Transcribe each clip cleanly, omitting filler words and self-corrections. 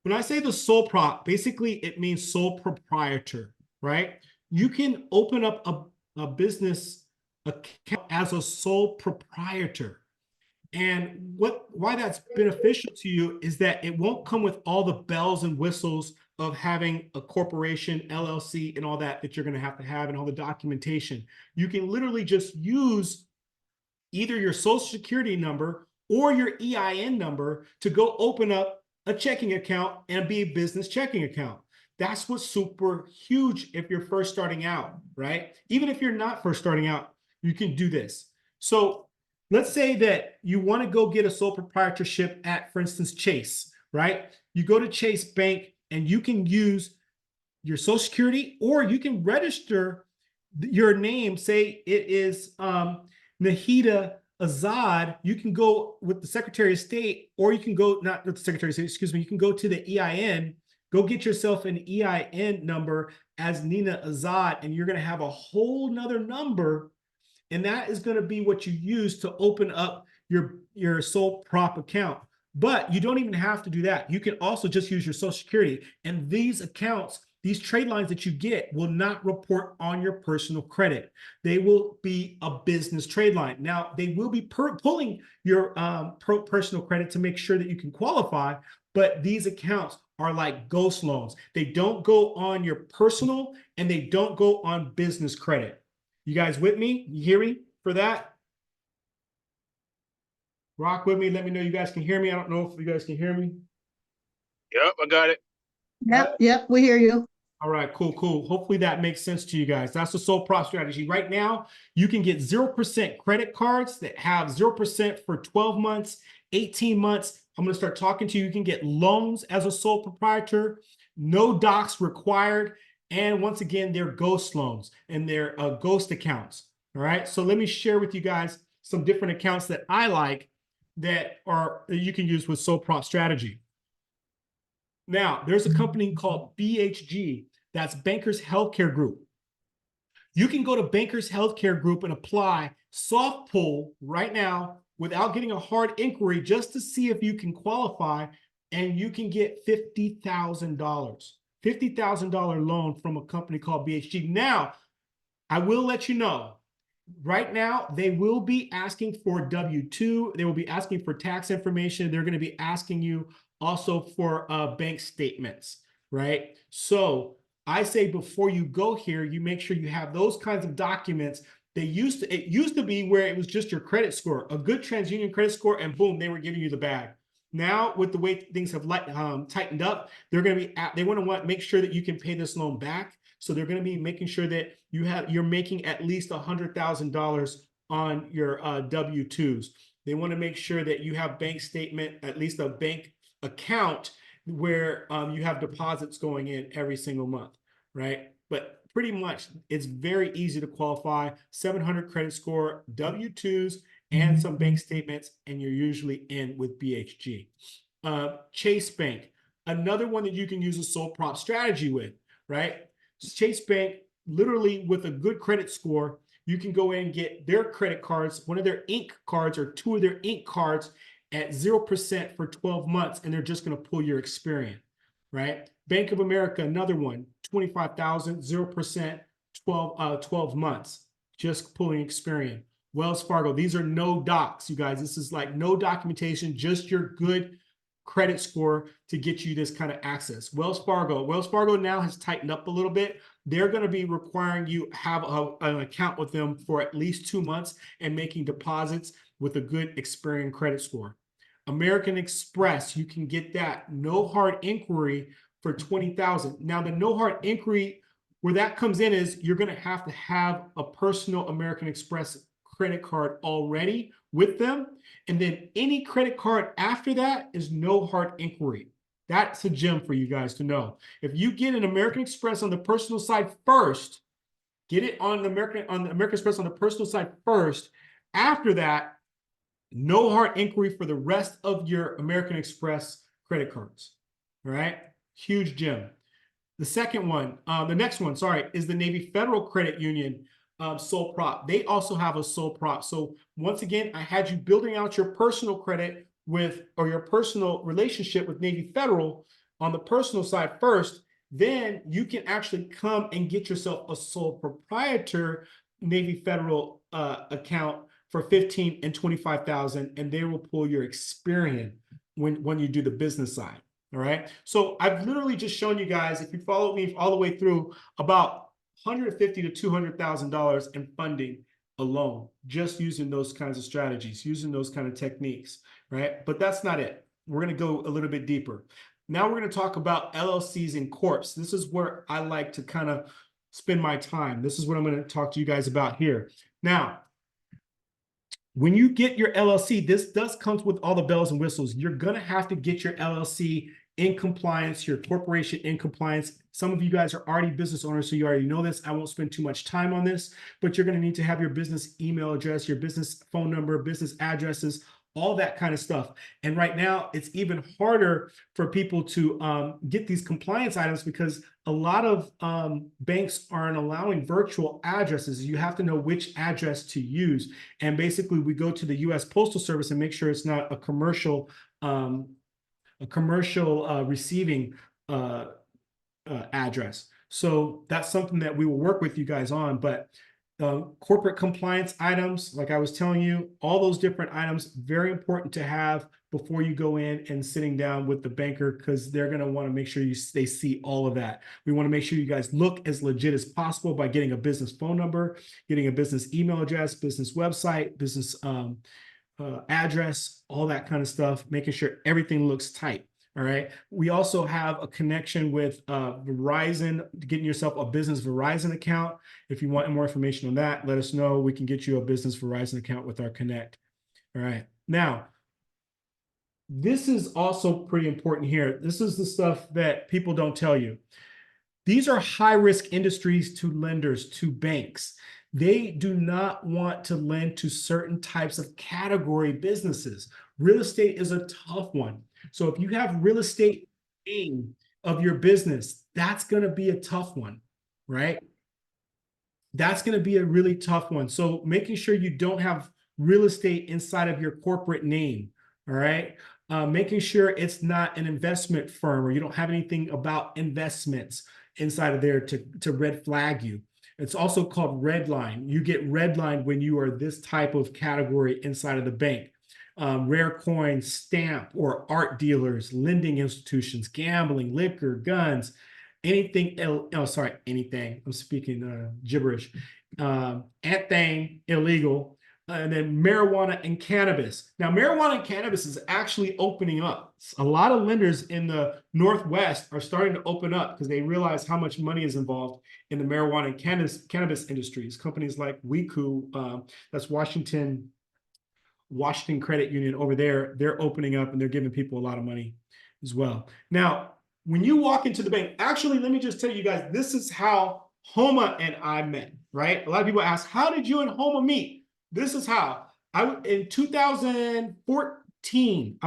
When I say the sole prop, basically it means sole proprietor, right? You can open up a business account as a sole proprietor. And why that's beneficial to you is that it won't come with all the bells and whistles of having a corporation, LLC, and all that you're going to have and all the documentation. You can literally just use either your social security number or your EIN number to go open up a checking account and be a business checking account. That's what's super huge if you're first starting out, right? Even if you're not first starting out, you can do this. So let's say that you want to go get a sole proprietorship at, for instance, Chase, right? You go to Chase Bank and you can use your social security, or you can register your name. Say it is Nahida Azad. You can go with the Secretary of State, or you can go, not with the Secretary of State, excuse me, you can go to the EIN, go get yourself an EIN number as Nina Azad, and you're going to have a whole nother number. And that is going to be what you use to open up your sole prop account. But you don't even have to do that. You can also just use your social security. And these accounts, these trade lines that you get will not report on your personal credit. They will be a business trade line. Now, they will be pulling your personal credit to make sure that you can qualify, but these accounts are like ghost loans. They don't go on your personal and they don't go on business credit. You guys with me? You hear me for that? Rock with me. Let me know you guys can hear me. I don't know if you guys can hear me. Yep, I got it. Yep, we hear you. All right, cool. Hopefully that makes sense to you guys. That's the sole prop strategy. Right now, you can get 0% credit cards that have 0% for 12 months, 18 months. I'm going to start talking to you. You can get loans as a sole proprietor, no docs required. And once again, they're ghost loans and they're ghost accounts. All right, so let me share with you guys some different accounts that I like that you can use with sole prop strategy. Now, there's a company called BHG, that's Bankers Healthcare Group. You can go to Bankers Healthcare Group and apply soft pull right now without getting a hard inquiry, just to see if you can qualify, and you can get $50,000. $50,000 loan from a company called BHG. Now, I will let you know, right now, they will be asking for W-2. They will be asking for tax information. They're going to be asking you also for bank statements, right? So I say before you go here, you make sure you have those kinds of documents. It used to be where it was just your credit score, a good TransUnion credit score, and boom, they were giving you the bag. Now, with the way things have tightened up, they want to make sure that you can pay this loan back. So they're going to be making sure that you're making at least $100,000 on your W-2s. They want to make sure that you have bank statement, at least a bank account where you have deposits going in every single month, right? But pretty much it's very easy to qualify. 700 credit score, W-2s, and some bank statements, and you're usually in with BHG. Chase Bank, another one that you can use a sole prop strategy with, right? Chase Bank, literally with a good credit score, you can go in and get their credit cards, one of their Ink cards or two of their Ink cards at 0% for 12 months, and they're just going to pull your Experian, right? Bank of America, another one, 25,000, 0%, 12 months, just pulling Experian. Wells Fargo, these are no docs, you guys. This is like no documentation, just your good credit score to get you this kind of access. Wells Fargo now has tightened up a little bit. They're going to be requiring you have an account with them for at least 2 months and making deposits with a good Experian credit score. American Express, you can get that no hard inquiry for 20,000. Now, the no hard inquiry, where that comes in is you're going to have a personal American Express credit card already with them, and then any credit card after that is no hard inquiry. That's a gem for you guys to know. If you get an American Express on the personal side first, get it on the American Express on the personal side first. After that, no hard inquiry for the rest of your American Express credit cards. All right, huge gem. The next one, is the Navy Federal Credit Union sole prop. They also have a sole prop. So once again, I had you building out your personal credit or your personal relationship with Navy Federal. on the personal side first, then you can actually come and get yourself a sole proprietor Navy Federal account for 15 and 25,000, and they will pull your Experian when you do the business side. All right. So I've literally just shown you guys, if you follow me all the way through, about $150,000 to $200,000 in funding alone, just using those kinds of strategies, using those kind of techniques, right? But that's not it. We're going to go a little bit deeper. Now we're going to talk about LLCs and corps. This is where I like to kind of spend my time. This is what I'm going to talk to you guys about here. Now, when you get your LLC, this does comes with all the bells and whistles. You're going to have to get your LLC in compliance, your corporation in compliance. Some of you guys are already business owners, so you already know this. I won't spend too much time on this, but you're going to need to have your business email address, your business phone number, business addresses, all that kind of stuff. And right now, it's even harder for people to get these compliance items because a lot of banks aren't allowing virtual addresses. You have to know which address to use. And basically, we go to the U.S. Postal Service and make sure it's not a commercial receiving address. So that's something that we will work with you guys on. But corporate compliance items, like I was telling you, all those different items, very important to have before you go in and sitting down with the banker, because they're going to want to make sure they see all of that. We want to make sure you guys look as legit as possible by getting a business phone number, getting a business email address, business website, business address, all that kind of stuff, making sure everything looks tight. All right. We also have a connection with Verizon, getting yourself a business Verizon account. If you want more information on that, let us know. We can get you a business Verizon account with our Connect. All right. Now, this is also pretty important here. This is the stuff that people don't tell you. These are high-risk industries to lenders, to banks. They do not want to lend to certain types of category businesses. Real estate is a tough one. So if you have real estate name of your business, that's going to be a tough one, right? That's going to be a really tough one. So making sure you don't have real estate inside of your corporate name, all right? Making sure it's not an investment firm or you don't have anything about investments inside of there to red flag you. It's also called red line. You get red line when you are this type of category inside of the bank. Rare coin, stamp, or art dealers, lending institutions, gambling, liquor, guns, anything else. Oh, sorry, anything. I'm speaking gibberish. Anything illegal. And then marijuana and cannabis. Now, marijuana and cannabis is actually opening up. A lot of lenders in the Northwest are starting to open up because they realize how much money is involved in the marijuana and cannabis industries. Companies like WeCoo, that's Washington Credit Union over there, they're opening up and they're giving people a lot of money as well. Now, when you walk into the bank, actually, let me just tell you guys, this is how Homa and I met, right? A lot of people ask, how did you and Homa meet? This is how. In 2014,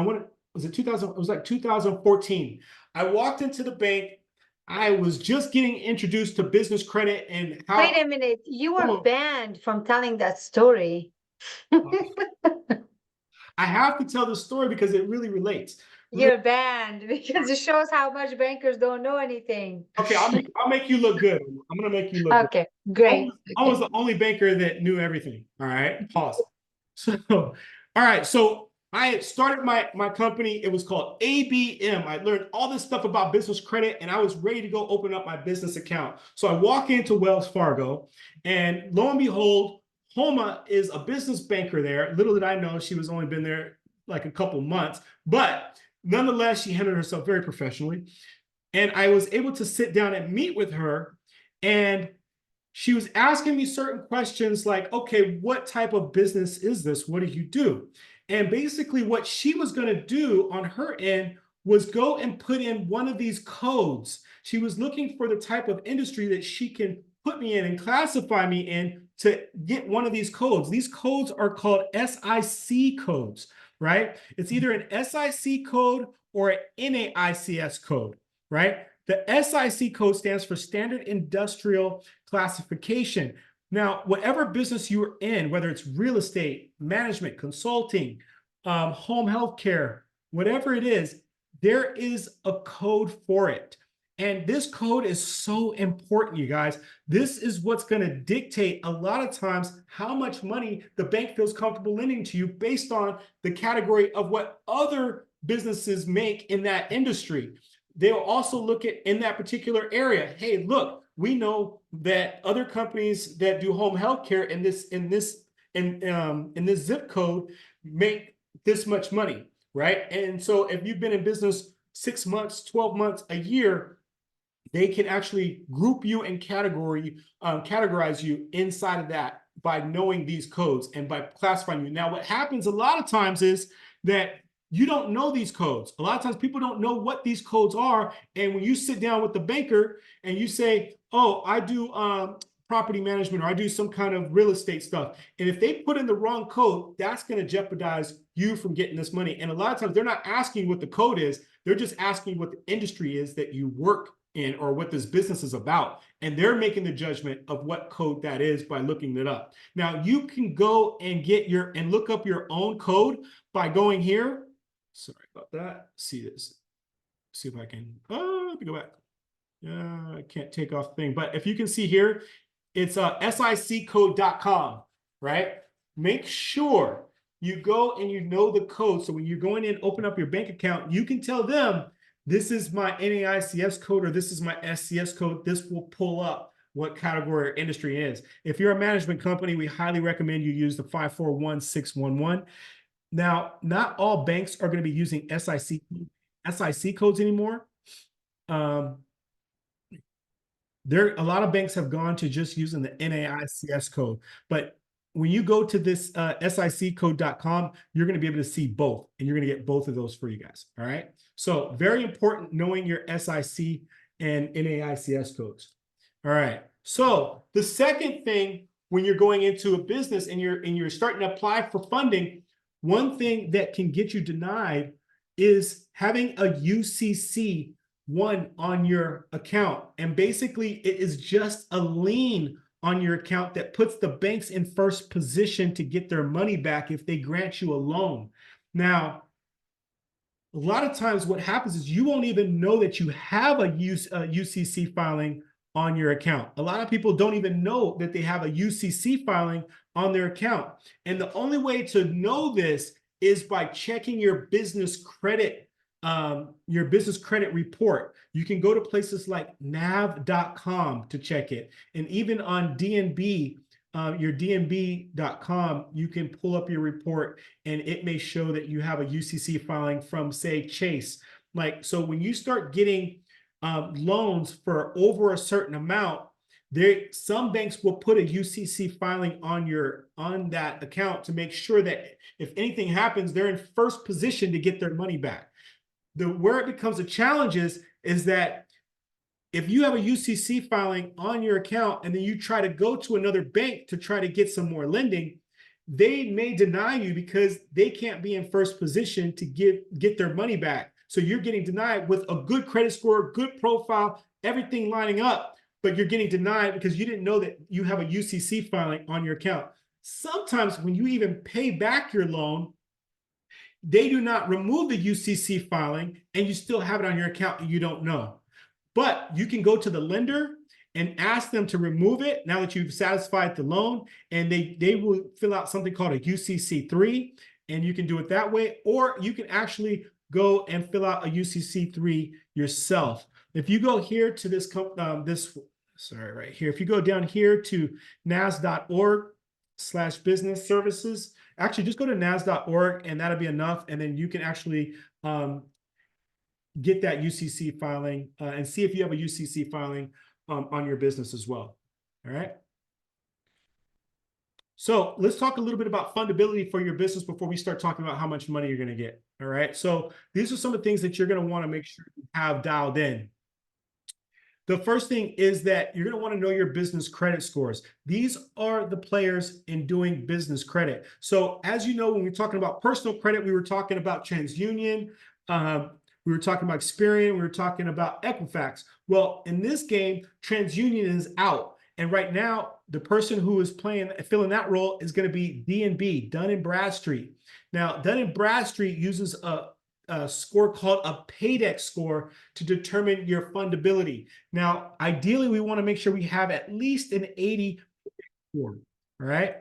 was it 2000? It was like 2014. I walked into the bank. I was just getting introduced to business credit and how. Wait a minute, you were banned from telling that story. I have to tell the story because it really relates. You're banned because it shows how much bankers don't know anything. Okay, I'll make you look good. I'm gonna make you look good. Okay, great. I was the only banker that knew everything. All right, pause. So, all right, so I started my company. It was called ABM. I learned all this stuff about business credit, and I was ready to go open up my business account. So I walk into Wells Fargo, and lo and behold, Homa is a business banker there. Little did I know she was only been there like a couple months, but nonetheless, she handled herself very professionally. And I was able to sit down and meet with her, and she was asking me certain questions like, okay, what type of business is this? What do you do? And basically what she was going to do on her end was go and put in one of these codes. She was looking for the type of industry that she can put me in and classify me in to get one of these codes. These codes are called SIC codes, right? It's either an SIC code or an NAICS code, right? The SIC code stands for Standard Industrial Classification. Now, whatever business you're in, whether it's real estate, management, consulting, home health care, whatever it is, there is a code for it. And this code is so important, you guys. This is what's going to dictate a lot of times how much money the bank feels comfortable lending to you based on the category of what other businesses make in that industry. They'll also look at in that particular area. Hey, look, we know that other companies that do home health care in this zip code make this much money, right? And so if you've been in business 6 months, 12 months, a year, they can actually group you and categorize you inside of that by knowing these codes and by classifying you. Now, what happens a lot of times is that you don't know these codes. A lot of times people don't know what these codes are. And when you sit down with the banker and you say, oh, I do property management, or I do some kind of real estate stuff. And if they put in the wrong code, that's going to jeopardize you from getting this money. And a lot of times they're not asking what the code is. They're just asking what the industry is that you work in or what this business is about. And they're making the judgment of what code that is by looking it up. Now you can go and look up your own code by going here. Sorry about that. See this. See if I can, let me go back. I can't take off the thing, but if you can see here, it's siccode.com, right? Make sure you go and you know the code. So when you're going in, open up your bank account, you can tell them, this is my NAICS code, or this is my SCS code. This will pull up what category or industry is. If you're a management company, we highly recommend you use the 541611. Now, not all banks are going to be using SIC codes anymore. A lot of banks have gone to just using the NAICS code, but when you go to this siccode.com, you're going to be able to see both, and you're going to get both of those for you guys. All right. So very important knowing your SIC and NAICS codes. All right. So the second thing when you're going into a business and you're starting to apply for funding, one thing that can get you denied is having a UCC one on your account. And basically it is just a lien on your account that puts the banks in first position to get their money back if they grant you a loan. Now, a lot of times what happens is you won't even know that you have a UCC filing on your account. A lot of people don't even know that they have a UCC filing on their account. And the only way to know this is by checking your business credit report. You can go to places like nav.com to check it. And even on DNB, your DNB.com, you can pull up your report and it may show that you have a UCC filing from, say, Chase. So when you start getting loans for over a certain amount, some banks will put a UCC filing on that account to make sure that if anything happens, they're in first position to get their money back. Where it becomes a challenge is that if you have a UCC filing on your account and then you try to go to another bank to try to get some more lending, they may deny you because they can't be in first position to get their money back. So you're getting denied with a good credit score, good profile, everything lining up, but you're getting denied because you didn't know that you have a UCC filing on your account. Sometimes when you even pay back your loan, they do not remove the UCC filing and you still have it on your account and you don't know. But you can go to the lender and ask them to remove it now that you've satisfied the loan, and they will fill out something called a UCC3, and you can do it that way, or you can actually go and fill out a UCC3 yourself. If you go here to right here, if you go down here to nas.org/business services, actually just go to nas.org and that'll be enough. And then you can actually get that UCC filing and see if you have a UCC filing on your business as well. All right. So let's talk a little bit about fundability for your business before we start talking about how much money you're going to get. All right. So these are some of the things that you're going to want to make sure you have dialed in. The first thing is that you're going to want to know your business credit scores. These are the players in doing business credit. So as you know, when we're talking about personal credit, we were talking about TransUnion, we were talking about Experian, we were talking about Equifax. Well, in this game, TransUnion is out. And right now, the person who is filling that role is going to be D&B, Dun & Bradstreet. Now, Dun & Bradstreet uses a score called a paydex score to determine your fundability. Now, ideally, we want to make sure we have at least an 80 score, all right?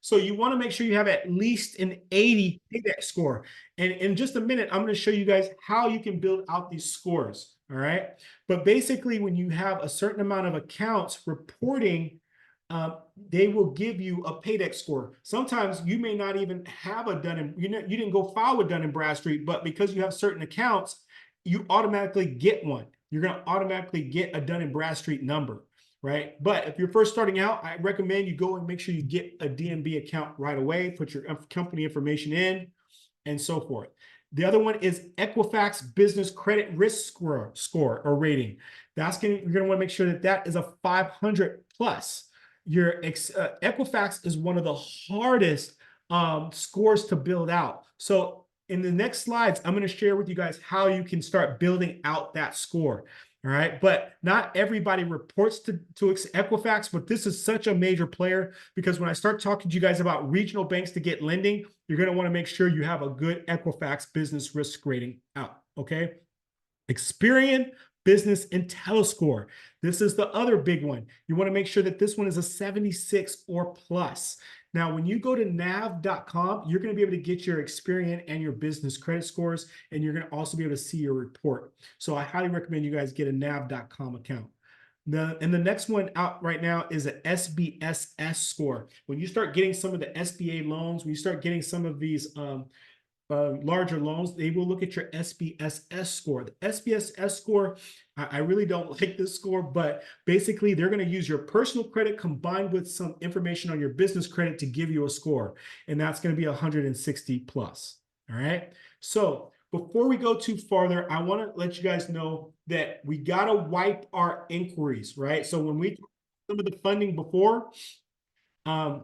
So you want to make sure you have at least an 80 paydex score. And in just a minute, I'm going to show you guys how you can build out these scores, all right? But basically, when you have a certain amount of accounts reporting, they will give you a paydex score. Sometimes you may not even have a you didn't go file with Dun & Bradstreet, but because you have certain accounts, you automatically get one. You're going to automatically get a Dun & Bradstreet number, right? But if you're first starting out, I recommend you go and make sure you get a DNB account right away, put your company information in, and so forth. The other one is Equifax Business Credit Risk Score or rating. You're going to want to make sure that that is a 500 plus. Your Equifax is one of the hardest scores to build out. So in the next slides, I'm going to share with you guys how you can start building out that score. All right. But not everybody reports to Equifax, but this is such a major player because when I start talking to you guys about regional banks to get lending, you're going to want to make sure you have a good Equifax business risk rating out. Okay. Experian Business IntelliScore. This is the other big one. You want to make sure that this one is a 76 or plus. Now, when you go to nav.com, you're going to be able to get your Experian and your business credit scores, and you're going to also be able to see your report. So I highly recommend you guys get a nav.com account. And the next one out right now is an SBSS score. When you start getting some of the SBA loans, when you start getting some of these larger loans, they will look at your SBSS score. The SBSS score, I really don't like this score, but basically they're going to use your personal credit combined with some information on your business credit to give you a score. And that's going to be 160 plus. All right. So before we go too farther, I want to let you guys know that we got to wipe our inquiries, right? So when we talked some of the funding before, can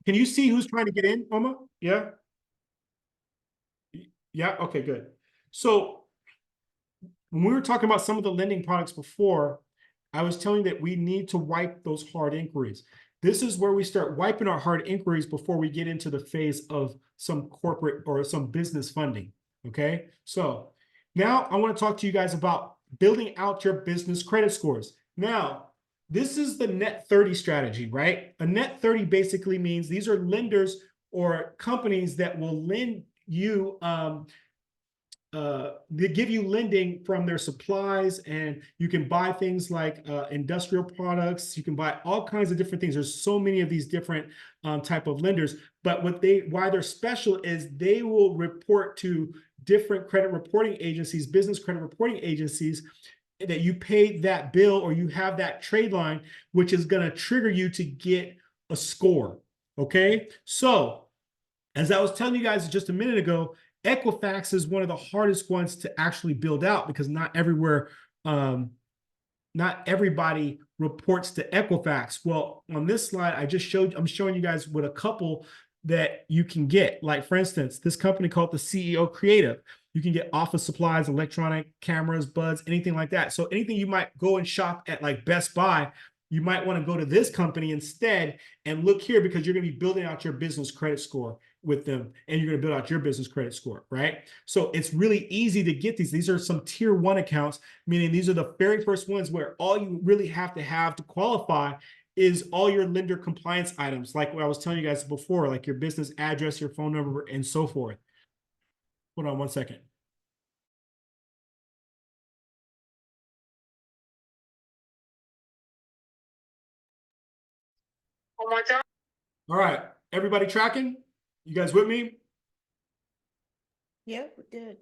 you see who's trying to get in, Oma? Yeah. Yeah, okay, good. So when we were talking about some of the lending products before, I was telling you that we need to wipe those hard inquiries. This is where we start wiping our hard inquiries before we get into the phase of some corporate or some business funding, okay? So now I want to talk to you guys about building out your business credit scores. Now, this is the net 30 strategy, right? A net 30 basically means these are lenders or companies that will lend you they give you lending from their supplies, and you can buy things like industrial products. You can buy all kinds of different things. There's so many of these different type of lenders, but why they're special is they will report to different credit reporting agencies, business credit reporting agencies, that you paid that bill or you have that trade line, which is going to trigger you to get a score. Okay, so as I was telling you guys just a minute ago, Equifax is one of the hardest ones to actually build out because not everywhere, not everybody reports to Equifax. Well, on this slide, I'm showing you guys what a couple that you can get. Like, for instance, this company called the CEO Creative. You can get office supplies, electronic cameras, buds, anything like that. So anything you might go and shop at like Best Buy, you might want to go to this company instead and look here because you're going to be building out your business credit score with them, and you're going to build out your business credit score, right? So it's really easy to get these. These are some tier 1 accounts, meaning these are the very first ones where all you really have to qualify is all your lender compliance items, like what I was telling you guys before, like your business address, your phone number, and so forth. Hold on one second. Oh my God. All right, everybody tracking? You guys with me? Yep, we're good.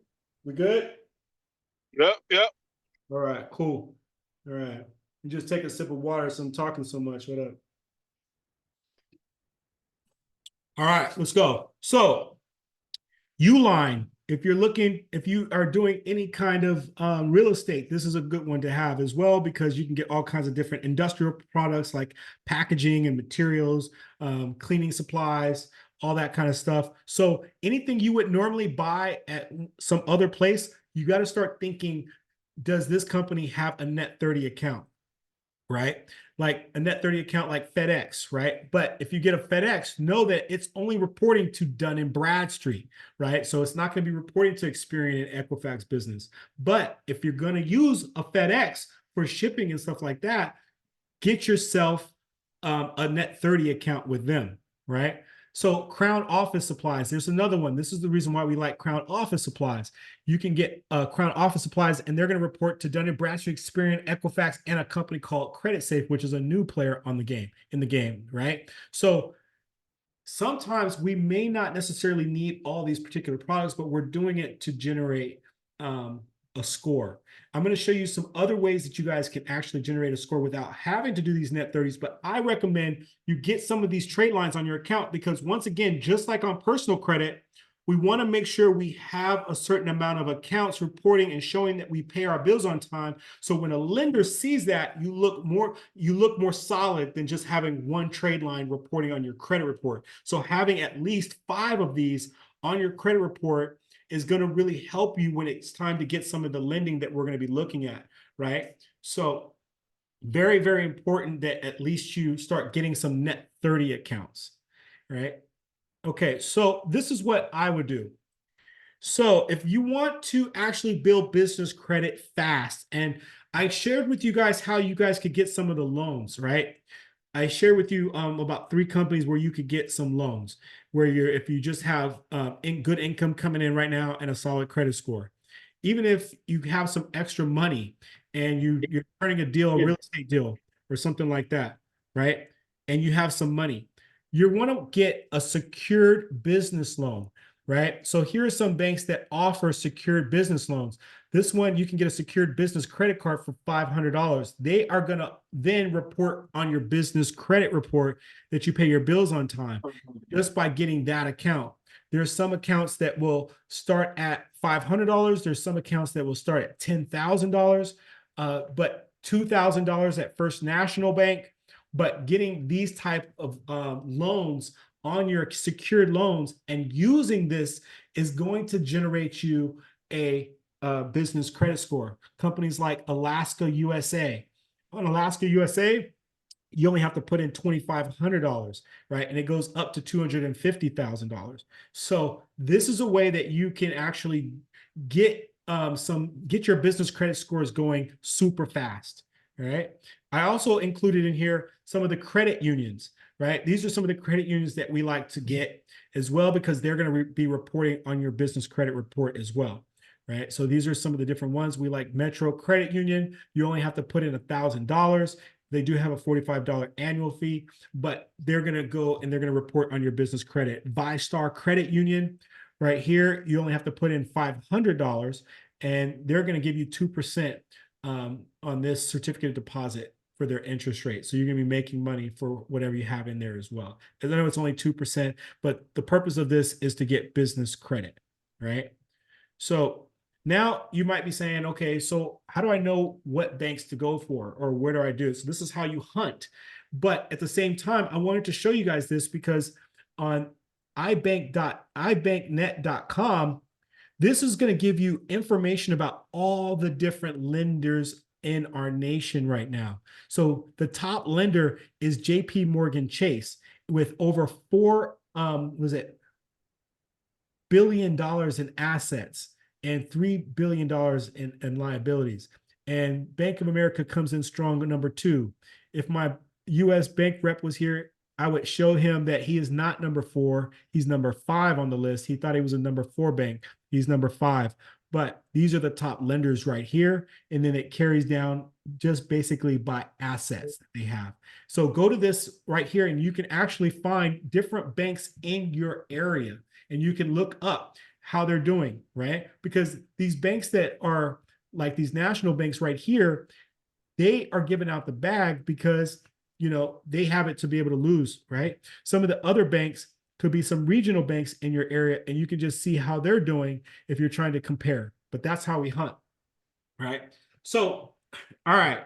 We good? Yep. All right, cool. All right. You just take a sip of water, so I'm talking so much. What up? All right, let's go. So, Uline, if you are doing any kind of real estate, this is a good one to have as well because you can get all kinds of different industrial products like packaging and materials, cleaning supplies, all that kind of stuff. So anything you would normally buy at some other place, you got to start thinking, does this company have a net 30 account? right? Like a net 30 account like FedEx, right? But if you get a FedEx, know that it's only reporting to Dun and Bradstreet, right? So it's not going to be reporting to Experian and Equifax Business. But if you're going to use a FedEx for shipping and stuff like that, get yourself a net 30 account with them, right? So Crown Office Supplies, there's another one. This is the reason why we like Crown Office Supplies. You can get Crown Office Supplies, and they're going to report to Dun & Bradstreet, Experian, Equifax, and a company called Credit Safe, which is a new player in the game, right? So sometimes we may not necessarily need all these particular products, but we're doing it to generate a score. I'm going to show you some other ways that you guys can actually generate a score without having to do these net 30s, but I recommend you get some of these trade lines on your account because once again, just like on personal credit, we want to make sure we have a certain amount of accounts reporting and showing that we pay our bills on time. So when a lender sees that, you look more solid than just having one trade line reporting on your credit report. So having at least 5 of these on your credit report is going to really help you when it's time to get some of the lending that we're going to be looking at, right? So very, very important that at least you start getting some net 30 accounts, right? Okay, so this is what I would do. So if you want to actually build business credit fast, and I shared with you guys how you guys could get some of the loans, right? I shared with you about 3 companies where you could get some loans, where if you just have good income coming in right now and a solid credit score. Even if you have some extra money and you're turning a real estate deal or something like that, right? And you have some money, you want to get a secured business loan, right? So here are some banks that offer secured business loans. This one, you can get a secured business credit card for $500. They are going to then report on your business credit report that you pay your bills on time just by getting that account. There's some accounts that will start at $500. There's some accounts that will start at $10,000, but $2,000 at First National Bank. But getting these type of loans on your secured loans and using this is going to generate you a business credit score. Companies like Alaska USA. On Alaska USA, you only have to put in $2,500, right? And it goes up to $250,000. So this is a way that you can actually get your business credit scores going super fast. All right. I also included in here some of the credit unions, right? These are some of the credit unions that we like to get as well because they're going to be reporting on your business credit report as well, right? So these are some of the different ones. We like Metro Credit Union. You only have to put in $1,000. They do have a $45 annual fee, but they're going to go and they're going to report on your business credit. ViStar Credit Union, right here, you only have to put in $500 and they're going to give you 2% on this certificate of deposit for their interest rate. So you're going to be making money for whatever you have in there as well. I know it's only 2%, but the purpose of this is to get business credit, right? So now you might be saying, okay, so how do I know what banks to go for or where do I do it? So this is how you hunt. But at the same time, I wanted to show you guys this because on ibanknet.com, this is going to give you information about all the different lenders in our nation right now. So the top lender is JP Morgan Chase with over $4 billion in assets and $3 billion in liabilities. And Bank of America comes in strong at number 2. If my US bank rep was here, I would show him that he is not number 4. He's number 5 on the list. He thought he was a number 4 bank. He's number 5. But these are the top lenders right here. And then it carries down just basically by assets that they have. So go to this right here and you can actually find different banks in your area. And you can look up how they're doing, right? Because these banks that are like these national banks right here, they are giving out the bag because they have it to be able to lose, right? Some of the other banks could be some regional banks in your area, and you can just see how they're doing if you're trying to compare. But that's how we hunt, right? So, all right.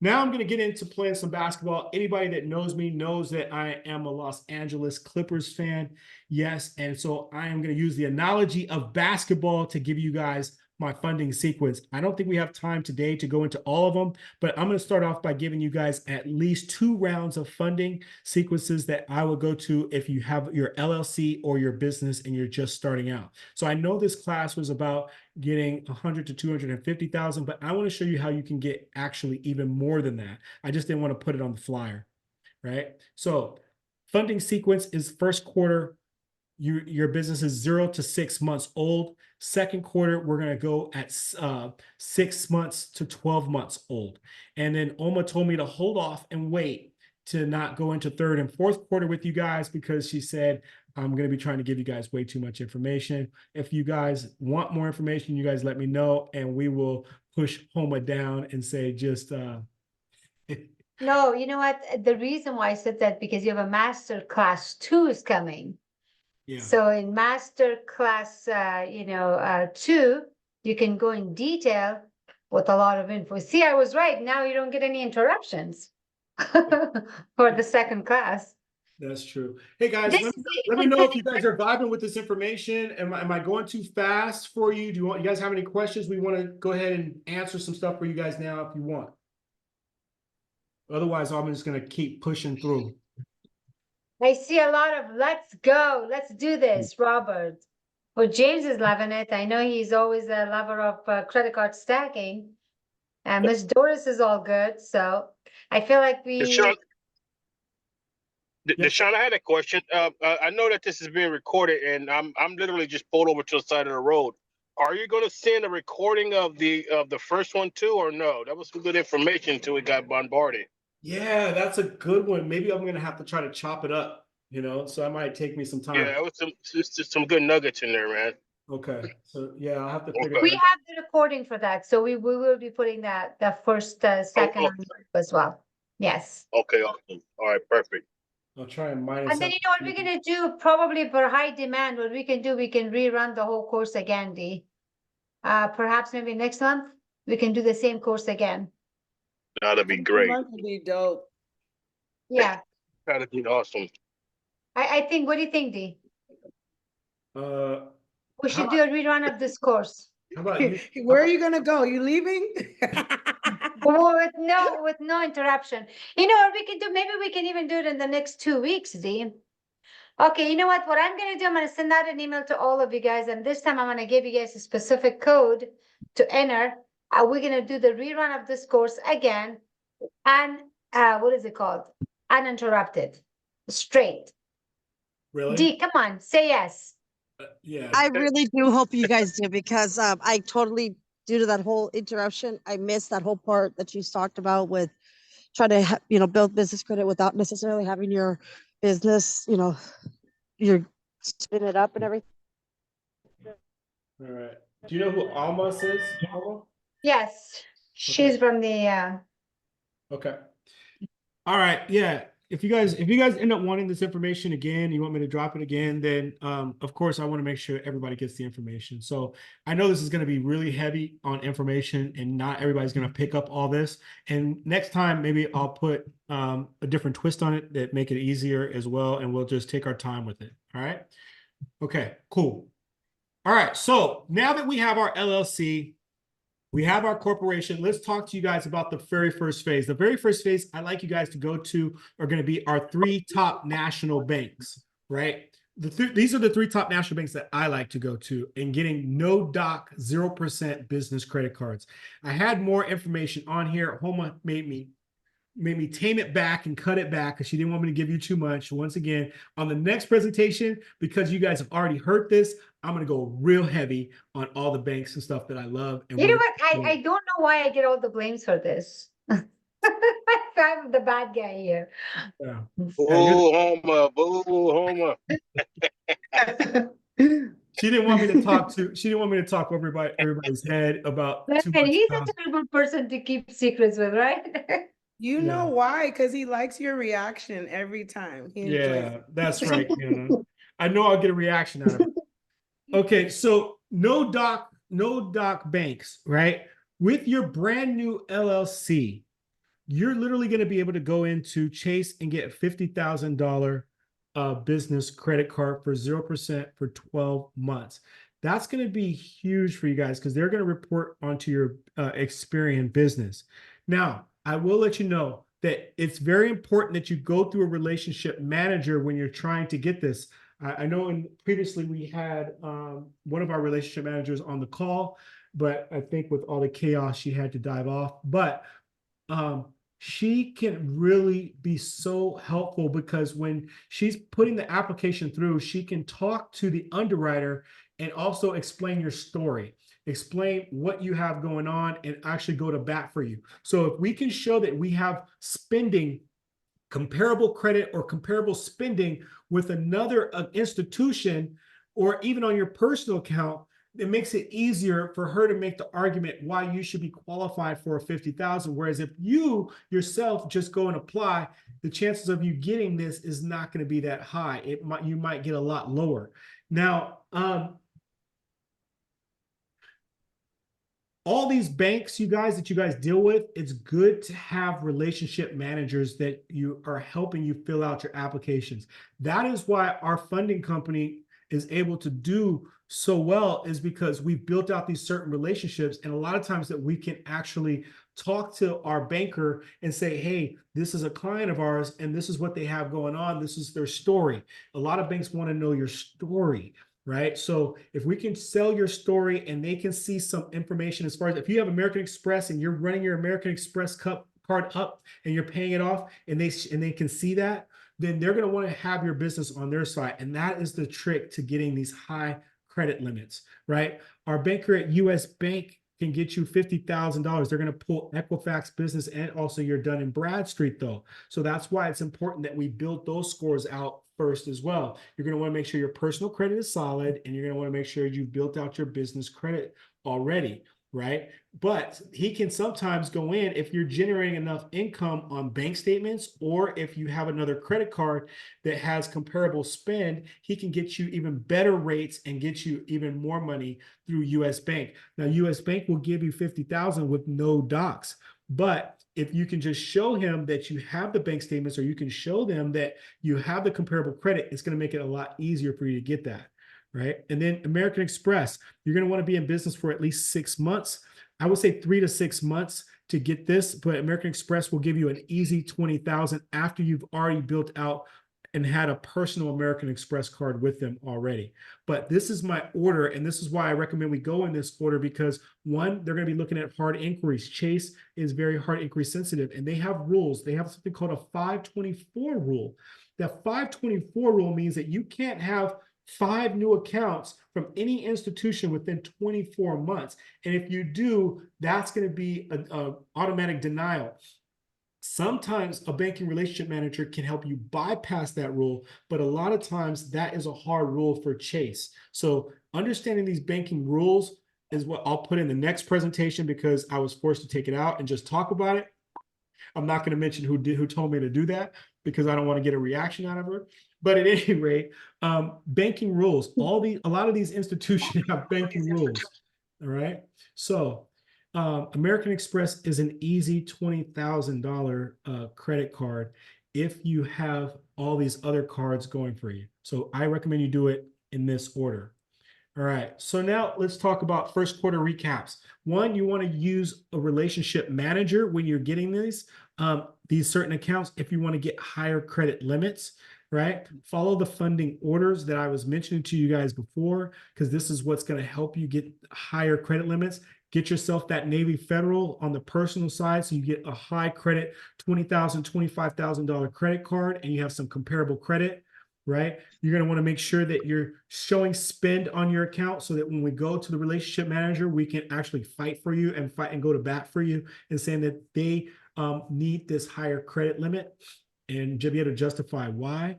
Now I'm going to get into playing some basketball. Anybody that knows me knows that I am a Los Angeles Clippers fan. Yes, and so I am going to use the analogy of basketball to give you guys my funding sequence. I don't think we have time today to go into all of them, but I'm going to start off by giving you guys at least 2 rounds of funding sequences that I will go to if you have your LLC or your business and you're just starting out. So I know this class was about getting 100 to 250,000, but I want to show you how you can get actually even more than that. I just didn't want to put it on the flyer, right? So funding sequence is first quarter. Your business is 0 to 6 months old. Second quarter, we're going to go at 6 months to 12 months old. And then Oma told me to hold off and wait to not go into third and fourth quarter with you guys because she said, I'm going to be trying to give you guys way too much information. If you guys want more information, you guys let me know and we will push Homa down and say just No, you know what? The reason why I said that because you have a master class 2 is coming. yeah. So in master class, 2, you can go in detail with a lot of info. See, I was right. Now you don't get any interruptions for the second class. That's true. Hey guys, This let me know if you guys are vibing with this information. Am I going too fast for you? Do you guys have any questions? We want to go ahead and answer some stuff for you guys now if you want. Otherwise, I'm just going to keep pushing through. I see a lot of let's go, let's do this, Robert. Well, James is loving it. I know he's always a lover of credit card stacking. And Miss Doris is all good. So I feel like Dishawn, Dishawn, I had a question. I know that this is being recorded, and I'm literally just pulled over to the side of the road. Are you going to send a recording of the first one too, or no? That was some good information until we got bombarded. Yeah, that's a good one. Maybe I'm going to have to try to chop it up, so that might take me some time. Yeah, it was just some good nuggets in there, man. Okay. So yeah, I'll have to figure we it out. have the recording for that. So we will be putting the first, second on as well. Yes. Okay, awesome. All right, perfect. I'll try and minus. And then you know what we're gonna do, probably for high demand, what we can do, we can rerun the whole course again, Dee. Perhaps maybe next month, we can do the same course again. That'd be great. That would be dope. Yeah, That'd be awesome. I think, what do you think, Dee? We should How do a rerun of this course. How about you? Where are you gonna go? You leaving? With no interruption. You know what we can do? Maybe we can even do it in the next 2 weeks, Dee. Okay, you know what? What I'm gonna do, I'm gonna send out an email to all of you guys, and this time I'm gonna give you guys a specific code to enter. We're gonna do the rerun of this course again, and what is it called? Uninterrupted, straight. Really? Dee, come on, say yes. Yeah. I really do hope you guys do because I totally, due to that whole interruption, I missed that whole part that you talked about with trying to build business credit without necessarily having your business, you're spin it up and everything. All right. Do you know who Almas is? Alma? Yes, she's from the. Okay. All right. Yeah. If you guys end up wanting this information again, you want me to drop it again, then of course I want to make sure everybody gets the information. So I know this is going to be really heavy on information and not everybody's going to pick up all this. And next time, maybe I'll put a different twist on it that make it easier as well. And we'll just take our time with it. All right. Okay, cool. All right. So now that we have our LLC, we have our corporation. Let's talk to you guys about the very first phase. The very first phase I'd like you guys to go to are going to be our 3 top national banks, right? These are the 3 top national banks that I like to go to and getting no doc 0% business credit cards. I had more information on here. Homa made me tame it back and cut it back because she didn't want me to give you too much. Once again, on the next presentation, because you guys have already heard this, I'm going to go real heavy on all the banks and stuff that I love. And You know what? I don't know why I get all the blames for this. I'm the bad guy here. Yeah. Boo, Homa. Boo, Homa. She didn't want me to talk over everybody's head about too And much he's stuff. a terrible person to keep secrets with, right? You Yeah. know why? Because he likes your reaction every time. He enjoys Yeah, it. that's right. I know I'll get a reaction out of it. Okay, so no doc banks, right? With your brand new LLC, you're literally going to be able to go into Chase and get a $50,000 business credit card for 0% for 12 months. That's going to be huge for you guys because they're going to report onto your Experian business. Now, I will let you know that it's very important that you go through a relationship manager when you're trying to get this. I know previously we had one of our relationship managers on the call, but I think with all the chaos, she had to dive off. But she can really be so helpful because when she's putting the application through, she can talk to the underwriter and also explain your story, explain what you have going on, and actually go to bat for you. So if we can show that we have spending, comparable credit or comparable spending with another institution, or even on your personal account, it makes it easier for her to make the argument why you should be qualified for a 50,000. Whereas if you yourself just go and apply, the chances of you getting this is not going to be that high. You might get a lot lower. Now, all these banks, you guys, that you guys deal with, it's good to have relationship managers that you are helping you fill out your applications. That is why our funding company is able to do so well, is because we've built out these certain relationships. And a lot of times that we can actually talk to our banker and say, hey, this is a client of ours and this is what they have going on. This is their story. A lot of banks want to know your story, right? So if we can sell your story and they can see some information as far as if you have American Express and you're running your American Express card up and you're paying it off and they can see that, then they're going to want to have your business on their side. And that is the trick to getting these high credit limits, right? Our banker at US Bank can get you $50,000. They're going to pull Equifax business and also your Dun & Bradstreet though. So that's why it's important that we build those scores out first as well. You're going to want to make sure your personal credit is solid and you're going to want to make sure you've built out your business credit already, right? But he can sometimes go in if you're generating enough income on bank statements, or if you have another credit card that has comparable spend, he can get you even better rates and get you even more money through US Bank. Now, US Bank will give you 50,000 with no docs, but if you can just show him that you have the bank statements, or you can show them that you have the comparable credit, it's going to make it a lot easier for you to get that, right? And then American Express, you're going to want to be in business for at least 6 months. I would say 3 to 6 months to get this, but American Express will give you an easy 20,000 after you've already built out and had a personal American Express card with them already. But this is my order, and this is why I recommend we go in this order, because one, they're going to be looking at hard inquiries. Chase is very hard inquiry sensitive, and they have rules. They have something called a 524 rule. That 524 rule means that you can't have 5 new accounts from any institution within 24 months. And if you do, that's going to be an automatic denial. Sometimes a banking relationship manager can help you bypass that rule, but a lot of times that is a hard rule for Chase. So understanding these banking rules is what I'll put in the next presentation, because I was forced to take it out and just talk about it. I'm not going to mention who told me to do that, because I don't want to get a reaction out of her. But at any rate, banking rules, a lot of these institutions have banking rules. All right. So American Express is an easy $20,000 credit card if you have all these other cards going for you. So I recommend you do it in this order. All right, so now let's talk about first quarter recaps. One, you want to use a relationship manager when you're getting these certain accounts if you want to get higher credit limits, right? Follow the funding orders that I was mentioning to you guys before, because this is what's going to help you get higher credit limits. Get yourself that Navy Federal on the personal side, so you get a high credit $20,000, $25,000 credit card, and you have some comparable credit, right? You're going to want to make sure that you're showing spend on your account, so that when we go to the relationship manager, we can actually fight for you and go to bat for you, and saying that they need this higher credit limit, and be able to justify why,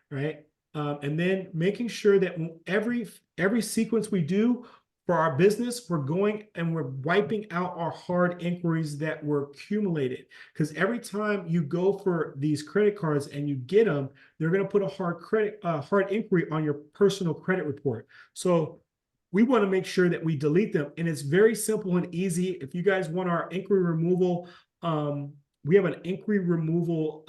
right? And then making sure that every sequence we do for our business, we're going and we're wiping out our hard inquiries that were accumulated. Because every time you go for these credit cards and you get them, they're going to put a hard inquiry on your personal credit report. So we want to make sure that we delete them. And it's very simple and easy. If you guys want our inquiry removal we have an inquiry removal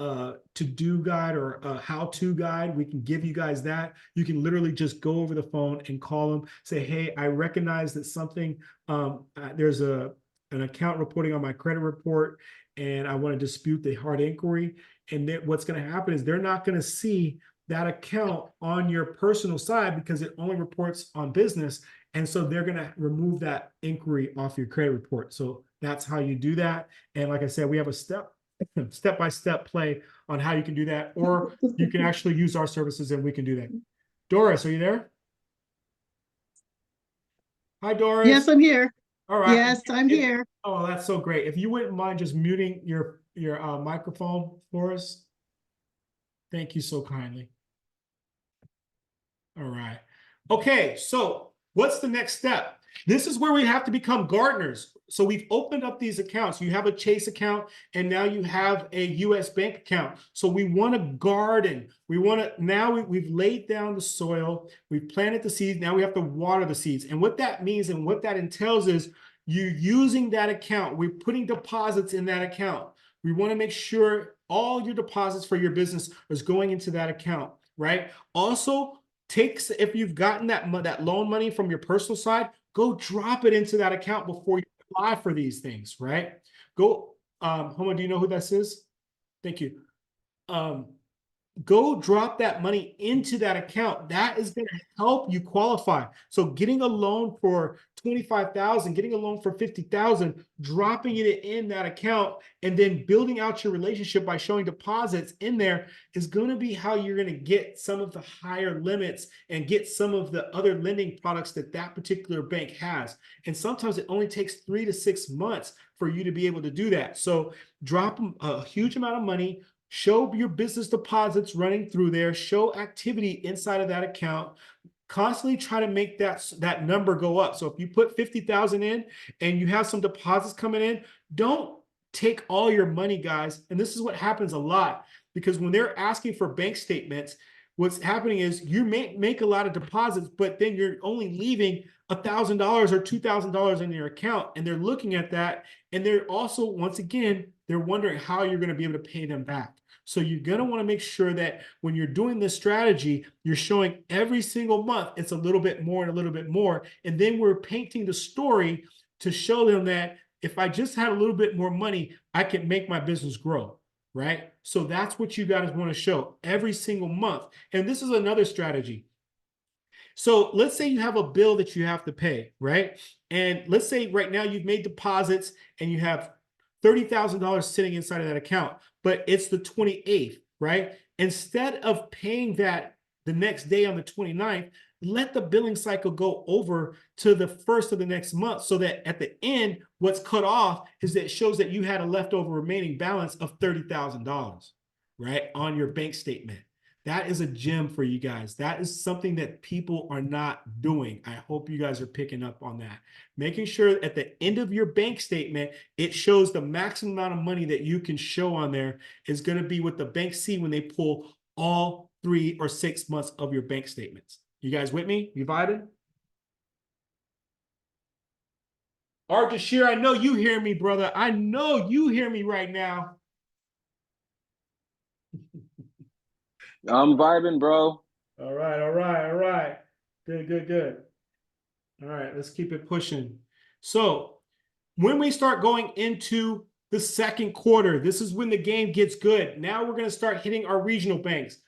to-do guide or a how-to guide. We can give you guys that. You can literally just go over the phone and call them, say, hey, I recognize that something, there's an account reporting on my credit report, and I want to dispute the hard inquiry. And then what's going to happen is they're not going to see that account on your personal side because it only reports on business. And so they're going to remove that inquiry off your credit report. So that's how you do that. And like I said, we have a step-by-step play on how you can do that, or you can actually use our services and we can do that. Doris, are you there? Hi, Doris. Yes, I'm here. All right. Yes, I'm here. Oh, that's so great. If you wouldn't mind just muting your microphone for us. Thank you so kindly. All right. Okay, so what's the next step? This is where we have to become gardeners. So we've opened up these accounts. You have a Chase account, and now you have a US bank account. So we want to garden. We want to, now we've laid down the soil. We've planted the seeds. Now we have to water the seeds. And what that means and what that entails is you're using that account. We're putting deposits in that account. We want to make sure all your deposits for your business is going into that account, right? Also, if you've gotten that loan money from your personal side, go drop it into that account before you apply for these things, right? Go, Homo, do you know who this is? Thank you. Go drop that money into that account. That is going to help you qualify. So getting a loan for $25,000, getting a loan for $50,000, dropping it in that account, and then building out your relationship by showing deposits in there is going to be how you're going to get some of the higher limits and get some of the other lending products that that particular bank has. And sometimes it only takes 3 to 6 months for you to be able to do that. So drop a huge amount of money. Show your business deposits running through there, show activity inside of that account, constantly try to make that number go up. So if you put 50,000 in and you have some deposits coming in, don't take all your money, guys. And this is what happens a lot, because when they're asking for bank statements, what's happening is you make a lot of deposits, but then you're only leaving $1,000 or $2,000 in your account. And they're looking at that. And they're also, once again, they're wondering how you're going to be able to pay them back. So you're going to want to make sure that when you're doing this strategy, you're showing every single month it's a little bit more and a little bit more. And then we're painting the story to show them that if I just had a little bit more money, I can make my business grow, right? So that's what you guys want to show every single month. And this is another strategy. So let's say you have a bill that you have to pay, right? And let's say right now you've made deposits and you have $30,000 sitting inside of that account, but it's the 28th, right? Instead of paying that the next day on the 29th, let the billing cycle go over to the first of the next month, so that at the end, what's cut off is that it shows that you had a leftover remaining balance of $30,000, right, on your bank statement. That is a gem for you guys. That is something that people are not doing. I hope you guys are picking up on that. Making sure at the end of your bank statement, it shows the maximum amount of money that you can show on there is going to be what the banks see when they pull all 3 or 6 months of your bank statements. You guys with me? You vibing? Ardashir, I know you hear me, brother. I know you hear me right now. I'm vibing, bro. All right. Good. All right, let's keep it pushing. So when we start going into the second quarter, this is when the game gets good. Now we're going to start hitting our regional banks.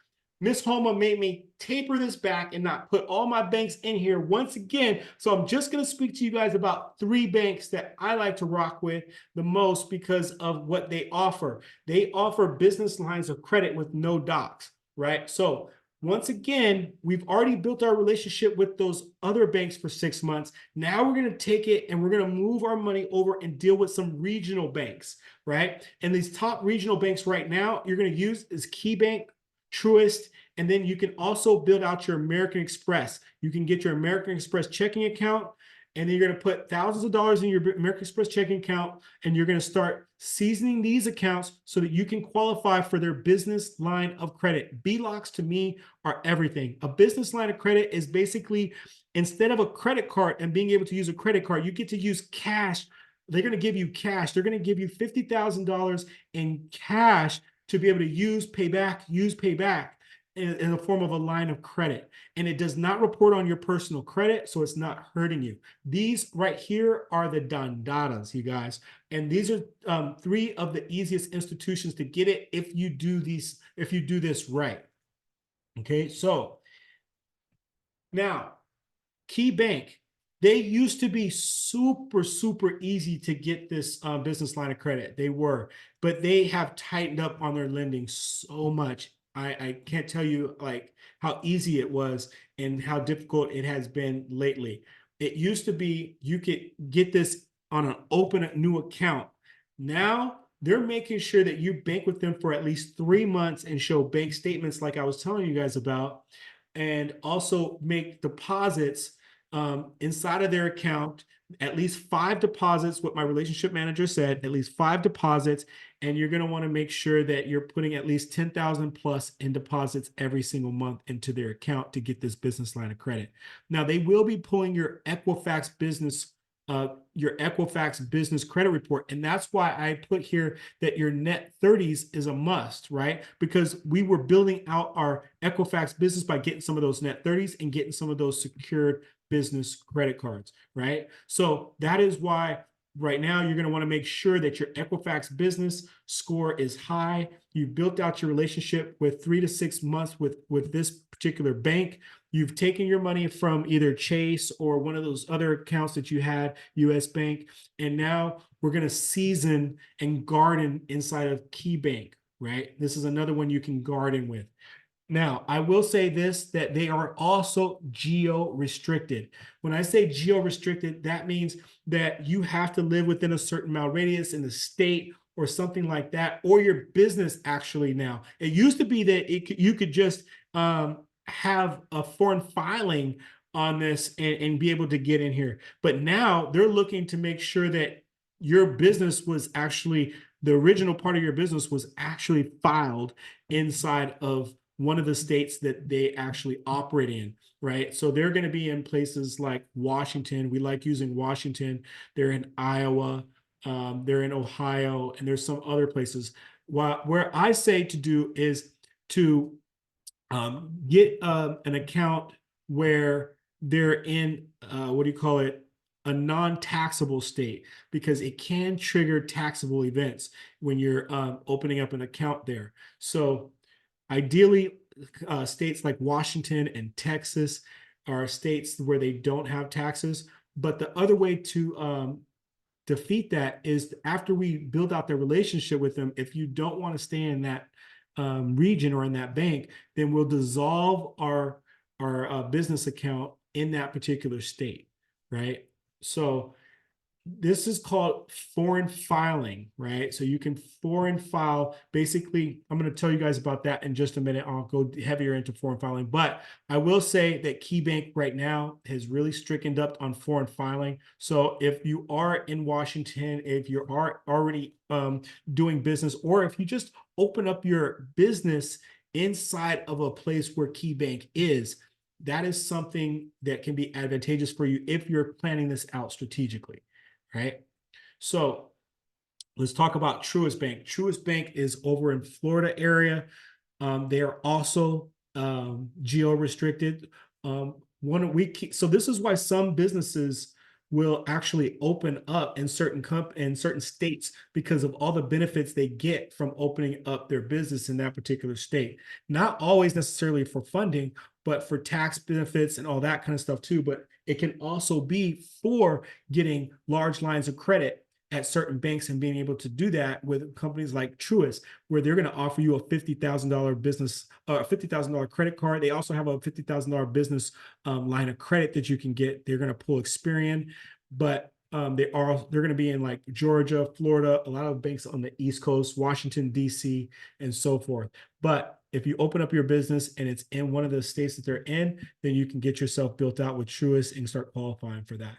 Miss Homa made me taper this back and not put all my banks in here once again. So I'm just going to speak to you guys about 3 banks that I like to rock with the most because of what they offer. They offer business lines of credit with no docs, right? So once again, we've already built our relationship with those other banks for 6 months. Now we're going to take it and we're going to move our money over and deal with some regional banks, right? And these top regional banks right now, you're going to use is KeyBank, Truist, and then you can also build out your American Express. You can get your American Express checking account, and then you're going to put thousands of dollars in your American Express checking account, and you're going to start seasoning these accounts so that you can qualify for their business line of credit. BLOCs to me are everything. A business line of credit is basically, instead of a credit card and being able to use a credit card, you get to use cash they're going to give you cash. They're going to give you $50,000 in cash to be able to use payback in the form of a line of credit. And it does not report on your personal credit, so it's not hurting you. These right here are the dandadas, you guys. And these are 3 of the easiest institutions to get it if you do this right. Okay, so now Key Bank, they used to be super, super easy to get this business line of credit. They were, but they have tightened up on their lending so much. I can't tell you like how easy it was and how difficult it has been lately. It used to be you could get this on an open new account. Now they're making sure that you bank with them for at least 3 months and show bank statements like I was telling you guys about, and also make deposits inside of their account, at least 5 deposits, what my relationship manager said, at least 5 deposits. And you're going to want to make sure that you're putting at least 10,000 plus in deposits every single month into their account to get this business line of credit. Now they will be pulling your Equifax business credit report. And that's why I put here that your net 30s is a must, right? Because we were building out our Equifax business by getting some of those net 30s and getting some of those secured business credit cards, right? So that is why right now you're going to want to make sure that your Equifax business score is high. You've built out your relationship with 3 to 6 months with this particular bank. You've taken your money from either Chase or one of those other accounts that you had, US Bank, and now we're going to season and garden inside of Key Bank, right? This is another one you can garden with. Now, I will say this, that they are also geo-restricted. When I say geo-restricted, that means that you have to live within a certain mile radius in the state or something like that, or your business actually now. It used to be that you could just have a foreign filing on this and be able to get in here. But now they're looking to make sure that your business was actually, the original part of your business was actually filed inside of one of the states that they actually operate in, right? So they're going to be in places like Washington. We like using Washington. They're in Iowa. They're in Ohio, and there's some other places. Where I say to do is to get an account where they're in, a non-taxable state, because it can trigger taxable events when you're opening up an account there. So ideally, states like Washington and Texas are states where they don't have taxes. But the other way to defeat that is after we build out the relationship with them, if you don't want to stay in that region or in that bank, then we'll dissolve our business account in that particular state, right? So this is called foreign filing, right? So you can foreign file. Basically, I'm going to tell you guys about that in just a minute. I'll go heavier into foreign filing, but I will say that Key Bank right now has really strickened up on foreign filing. So if you are in Washington, if you are already doing business, or if you just open up your business inside of a place where Key Bank is, that is something that can be advantageous for you if you're planning this out strategically. Right. So let's talk about Truist Bank. Truist Bank is over in Florida area. They are also geo-restricted. So this is why some businesses will actually open up in certain states, because of all the benefits they get from opening up their business in that particular state. Not always necessarily for funding, but for tax benefits and all that kind of stuff too. But it can also be for getting large lines of credit at certain banks and being able to do that with companies like Truist, where they're going to offer you a $50,000 business, $50,000 credit card. They also have a $50,000 business line of credit that you can get. They're going to pull Experian, but they're going to be in like Georgia, Florida, a lot of banks on the East Coast, Washington, DC, and so forth. But if you open up your business and it's in one of the states that they're in, then you can get yourself built out with Truist and start qualifying for that.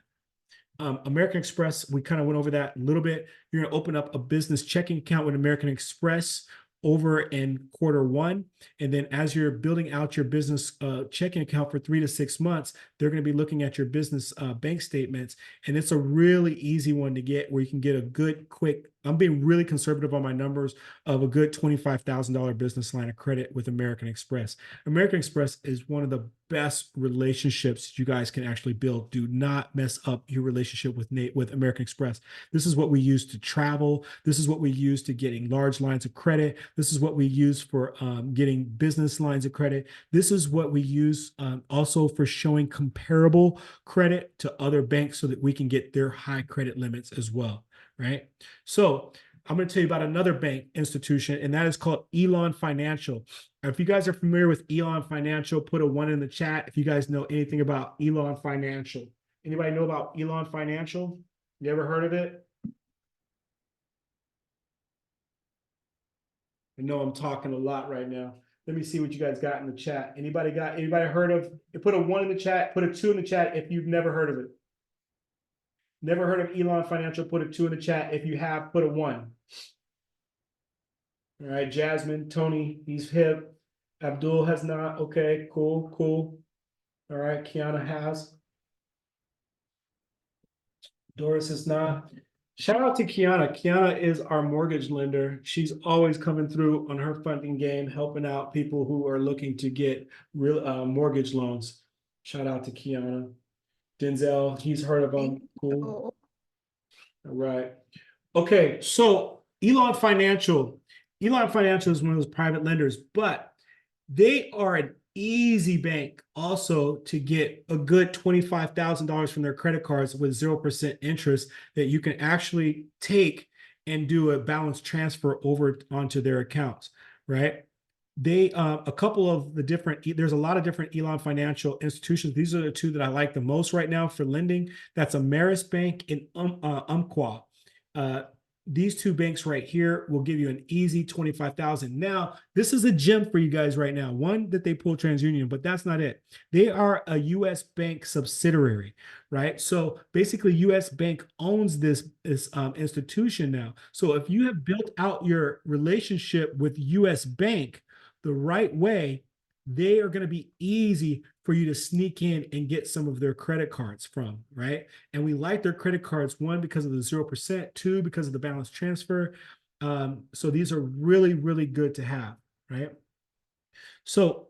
American Express, we kind of went over that a little bit. You're going to open up a business checking account with American Express, over in Q1. And then as you're building out your business checking account for 3 to 6 months, they're going to be looking at your business bank statements. And it's a really easy one to get where you can get a good, quick, I'm being really conservative on my numbers, of a good $25,000 business line of credit with American Express. American Express is one of the best relationships you guys can actually build. Do not mess up your relationship with American Express. This is what we use to travel. This is what we use to getting large lines of credit. This is what we use for getting business lines of credit. This is what we use also for showing comparable credit to other banks so that we can get their high credit limits as well, right? So I'm going to tell you about another bank institution, and that is called Elon Financial. If you guys are familiar with Elon Financial, put a 1 in the chat if you guys know anything about Elon Financial. Anybody know about Elon Financial? You ever heard of it? I know I'm talking a lot right now. Let me see what you guys got in the chat. Anybody heard of, put a 1 in the chat, put a 2 in the chat if you've never heard of it. Never heard of Elon Financial, put a 2 in the chat. If you have, put a 1. All right, Jasmine, Tony, he's hip. Abdul has not. Okay, cool, cool. All right, Kiana has. Doris is not. Shout out to Kiana. Kiana is our mortgage lender. She's always coming through on her funding game, helping out people who are looking to get real mortgage loans. Shout out to Kiana. Denzel, he's heard of them. Cool. All right. Okay, so Elon Financial is one of those private lenders, but they are an easy bank also to get a good $25,000 from their credit cards with 0% interest that you can actually take and do a balance transfer over onto their accounts, right? They a couple of the different, there's a lot of different Elon Financial institutions. These are the two that I like the most right now for lending. That's Ameris Bank and Umpqua. These two banks right here will give you an easy 25,000. Now, this is a gem for you guys right now. One, that they pull TransUnion, but that's not it. They are a U.S. bank subsidiary, right? So basically, U.S. Bank owns this institution now. So if you have built out your relationship with U.S. Bank the right way, they are going to be easy for you to sneak in and get some of their credit cards from, right? And we like their credit cards, 1, because of the 0%, 2, because of the balance transfer. So these are really, really good to have, right? So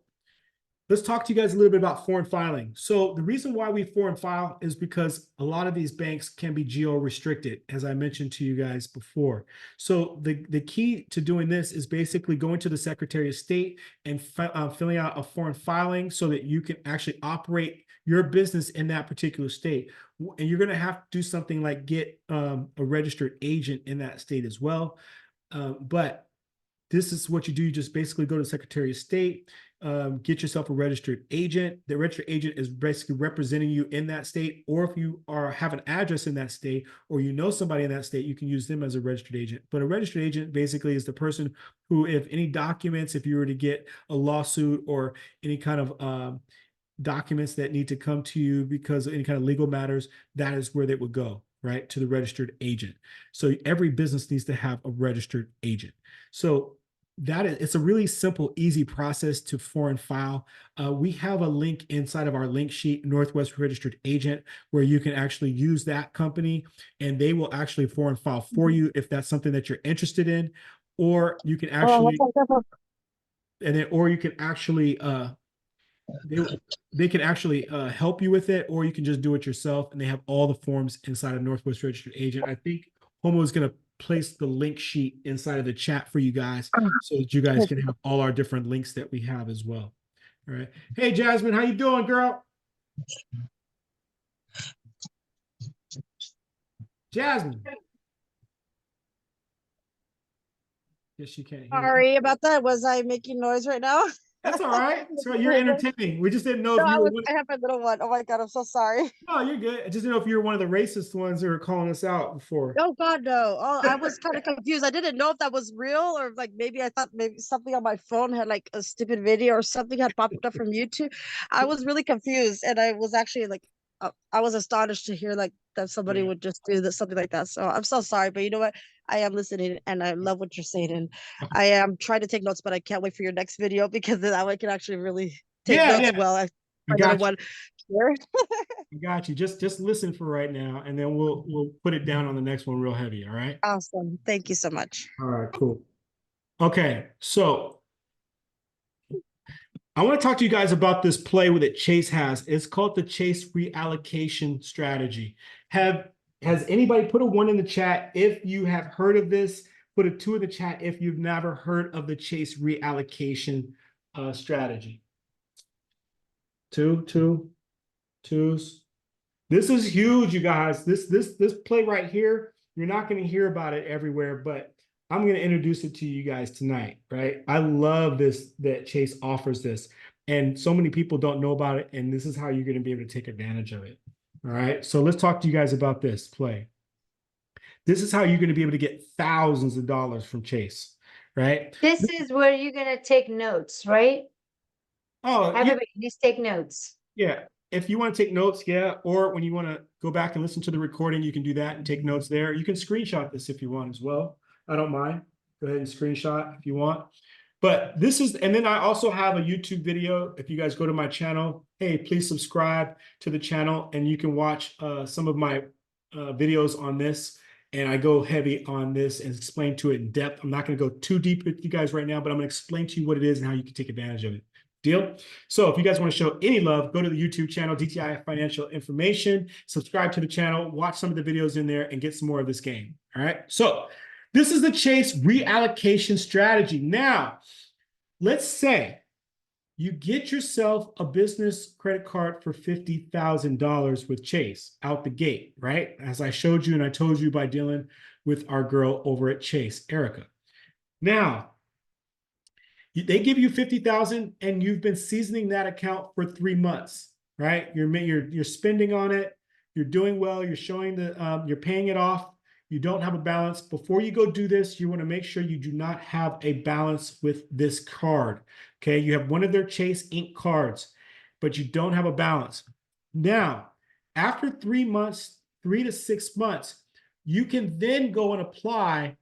let's talk to you guys a little bit about foreign filing. So the reason why we foreign file is because a lot of these banks can be geo-restricted, as I mentioned to you guys before. So the key to doing this is basically going to the Secretary of State and filling out a foreign filing so that you can actually operate your business in that particular state. And you're going to have to do something like get a registered agent in that state as well. But this is what you do. You just basically go to the Secretary of State, get yourself a registered agent. The registered agent is basically representing you in that state, or if you have an address in that state, or you know somebody in that state, you can use them as a registered agent. But a registered agent basically is the person who, if any documents, if you were to get a lawsuit or any kind of documents that need to come to you because of any kind of legal matters, that is where they would go, right? To the registered agent. So every business needs to have a registered agent. So it's a really simple, easy process to foreign file. We have a link inside of our link sheet, Northwest Registered Agent, where you can actually use that company and they will actually foreign file for you if that's something that you're interested in, or you can actually, or you can actually, they can actually help you with it, or you can just do it yourself. And they have all the forms inside of Northwest Registered Agent. I think Homo is going to place the link sheet inside of the chat for you guys so that you guys can have all our different links that we have as well. All right. Hey, Jasmine, how you doing, girl? Jasmine. Yes, you can. Sorry about that. Was I making noise right now? That's all right. So you're entertaining. We just didn't know if No, you were I have a little one. Oh my God, I'm so sorry. No, you're good. I just didn't know if you were one of the racist ones who were calling us out before. Oh God, no. Oh, I was kind of confused. I didn't know if that was real or like maybe I thought maybe something on my phone had like a stupid video or something had popped up from YouTube. I was really confused and I was actually like, I was astonished to hear like that somebody would just do that, something like that. So I'm so sorry, but you know what? I am listening and I love what you're saying. And I am trying to take notes, but I can't wait for your next video because then I can actually really take Yeah, notes yeah. well. I I another got you. one here. I got you. Just listen for right now, and then we'll put it down on the next one real heavy. All right. Awesome. Thank you so much. All right. Cool. Okay. So I want to talk to you guys about this play that Chase has. It's called the Chase reallocation strategy. Has anybody put a 1 in the chat if you have heard of this? Put a 2 in the chat if you've never heard of the Chase reallocation strategy. 2, 2, 2s. This is huge, you guys. This play right here, you're not going to hear about it everywhere, but I'm going to introduce it to you guys tonight, right? I love this, that Chase offers this, and so many people don't know about it, and this is how you're going to be able to take advantage of it. All right, so let's talk to you guys about this play. This is how you're going to be able to get thousands of dollars from Chase, right? This is where you're gonna take notes, right? Oh, Everybody, please take notes. yeah. If you want to take notes, yeah, or when you want to go back and listen to the recording, you can do that and take notes there. You can screenshot this if you want as well. I don't mind. Go ahead and screenshot if you want. But this is, and then I also have a YouTube video. If you guys go to my channel, hey, please subscribe to the channel and you can watch some of my videos on this. And I go heavy on this and explain to it in depth. I'm not going to go too deep with you guys right now, but I'm going to explain to you what it is and how you can take advantage of it. Deal? So if you guys want to show any love, go to the YouTube channel, DTI Financial Information, subscribe to the channel, watch some of the videos in there and get some more of this game. All right. So this is the Chase reallocation strategy. Now, let's say you get yourself a business credit card for $50,000 with Chase out the gate, right? As I showed you and I told you by dealing with our girl over at Chase, Erica. Now, they give you $50,000 and you've been seasoning that account for 3 months, right? You're spending on it. You're doing well. You're showing the you're paying it off. You don't have a balance. Before you go do this, you want to make sure you do not have a balance with this card. Okay, you have one of their Chase Ink cards, but you don't have a balance. Now, after 3 months, 3 to 6 months, you can then go and apply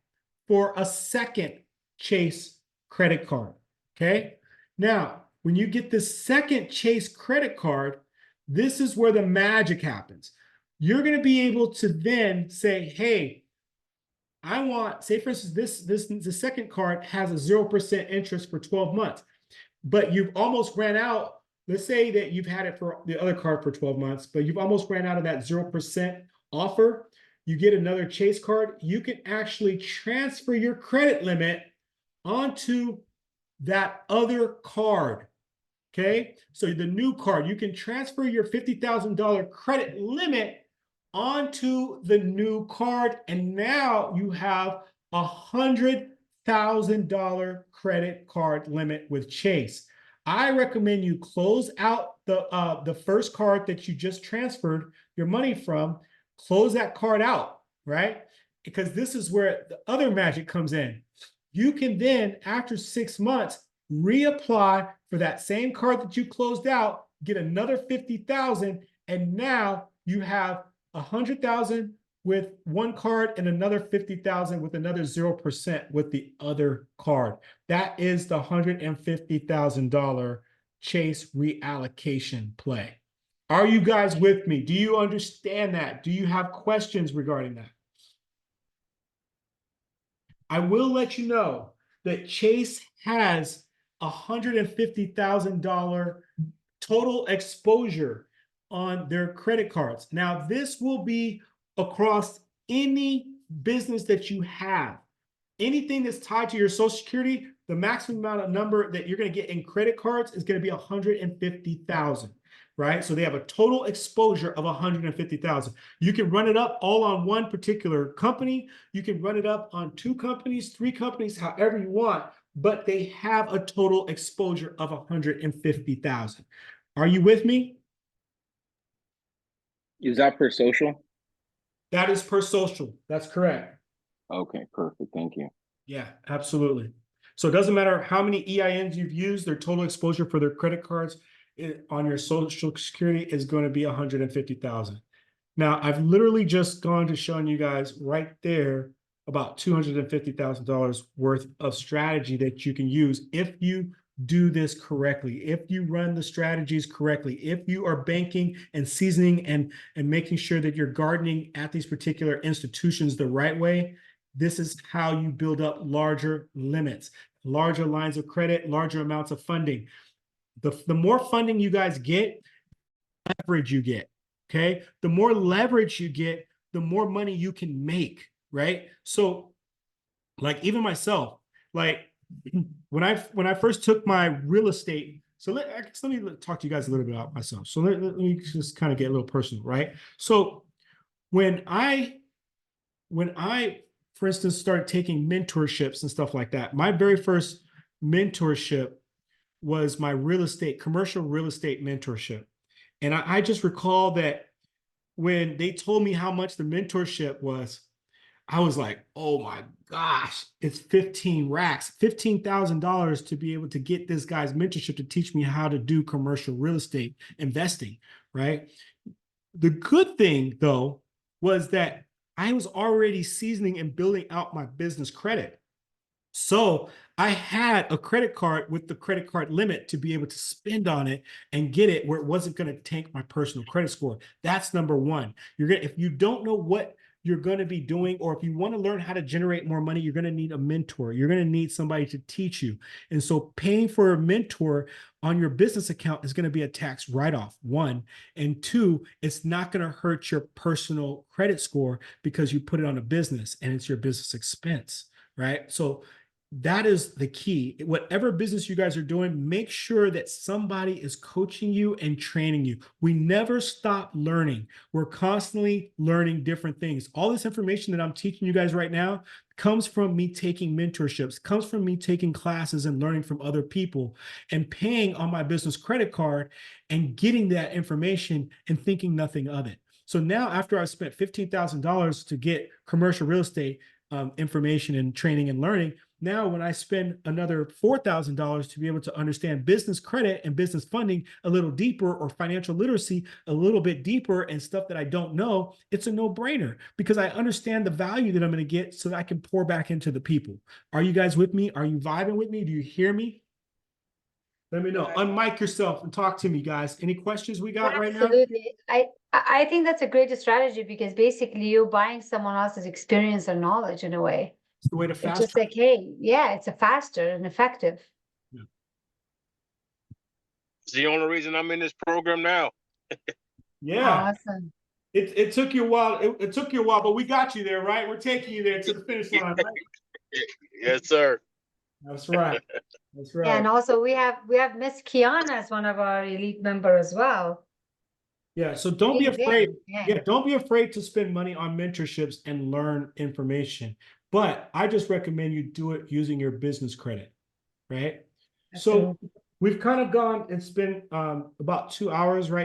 for a second Chase credit card. Okay. Now, when you get the second Chase credit card, this is where the magic happens. You're going to be able to then say, hey, I want, say for instance, the second card has a 0% interest for 12 months, but you've almost ran out. Let's say that you've had it for the other card for 12 months, but you've almost ran out of that 0% offer. You get another Chase card. You can actually transfer your credit limit onto that other card. Okay, so the new card, you can transfer your $50,000 credit limit onto the new card, and now you have $100,000 credit card limit with Chase. I recommend you close out the first card that you just transferred your money from. Close that card out, right? Because this is where the other magic comes in. You can then, after 6 months, reapply for that same card that you closed out, get another $50,000, and now you have $100,000 with one card and another $50,000 with another 0% with the other card. That is the $150,000 Chase reallocation play. Are you guys with me? Do you understand that? Do you have questions regarding that? I will let you know that Chase has $150,000 total exposure on their credit cards. Now, this will be across any business that you have. Anything that's tied to your Social Security, the maximum amount of number that you're going to get in credit cards is going to be $150,000. Right? So they have a total exposure of $150,000. You can run it up all on one particular company. You can run it up on 2 companies, 3 companies, however you want, but they have a total exposure of $150,000. Are you with me? Is that per social? That is per social. That's correct. Okay, perfect. Thank you. Yeah, absolutely. So it doesn't matter how many EINs you've used, their total exposure for their credit cards on your Social Security is going to be $150,000. Now, I've literally just gone to showing you guys right there about $250,000 worth of strategy that you can use if you do this correctly, if you run the strategies correctly, if you are banking and seasoning and making sure that you're gardening at these particular institutions the right way. This is how you build up larger limits, larger lines of credit, larger amounts of funding. The more funding you guys get, leverage you get, okay? The more leverage you get, the more money you can make, right? So like even myself, like when I first took my real estate, so let me talk to you guys a little bit about myself. So let me just kind of get a little personal, right? So when I, for instance, started taking mentorships and stuff like that, my very first mentorship was my commercial real estate mentorship. And I just recall that when they told me how much the mentorship was, I was like, oh my gosh, it's 15 racks, $15,000 to be able to get this guy's mentorship to teach me how to do commercial real estate investing, right? The good thing though, was that I was already seasoning and building out my business credit. So I had a credit card with the credit card limit to be able to spend on it and get it where it wasn't going to tank my personal credit score. That's number one. If you don't know what you're going to be doing, or if you want to learn how to generate more money, you're going to need a mentor. You're going to need somebody to teach you. And so paying for a mentor on your business account is going to be a tax write-off, one. And two, it's not going to hurt your personal credit score because you put it on a business and it's your business expense, right? So that is the key. Whatever business you guys are doing, make sure that somebody is coaching you and training you. We never stop learning. We're constantly learning different things. All this information that I'm teaching you guys right now comes from me taking mentorships, comes from me taking classes and learning from other people and paying on my business credit card and getting that information and thinking nothing of it. So now after I spent $15,000 to get commercial real estate information and training and learning, now, when I spend another $4,000 to be able to understand business credit and business funding a little deeper, or financial literacy a little bit deeper, and stuff that I don't know, it's a no-brainer because I understand the value that I'm going to get so that I can pour back into the people. Are you guys with me? Are you vibing with me? Do you hear me? Let me know. Unmic yourself and talk to me, guys. Any questions we got right now? Absolutely. I think that's a great strategy because basically you're buying someone else's experience or knowledge in a way. It's the way to It's fast just like, hey, yeah, it's a faster and effective. It's the only reason I'm in this program now. Yeah. Awesome. It took you a while. It took you a while, but we got you there, right? We're taking you there to the finish line, right? Yes, sir. That's right. That's right. Yeah, and also we have Miss Kiana as one of our elite member as well. Yeah, so don't be Big, afraid. yeah. Yeah, don't be afraid to spend money on mentorships and learn information. But I just recommend you do it using your business credit, right? So Absolutely. we've kind of gone, it's been about 2 hours right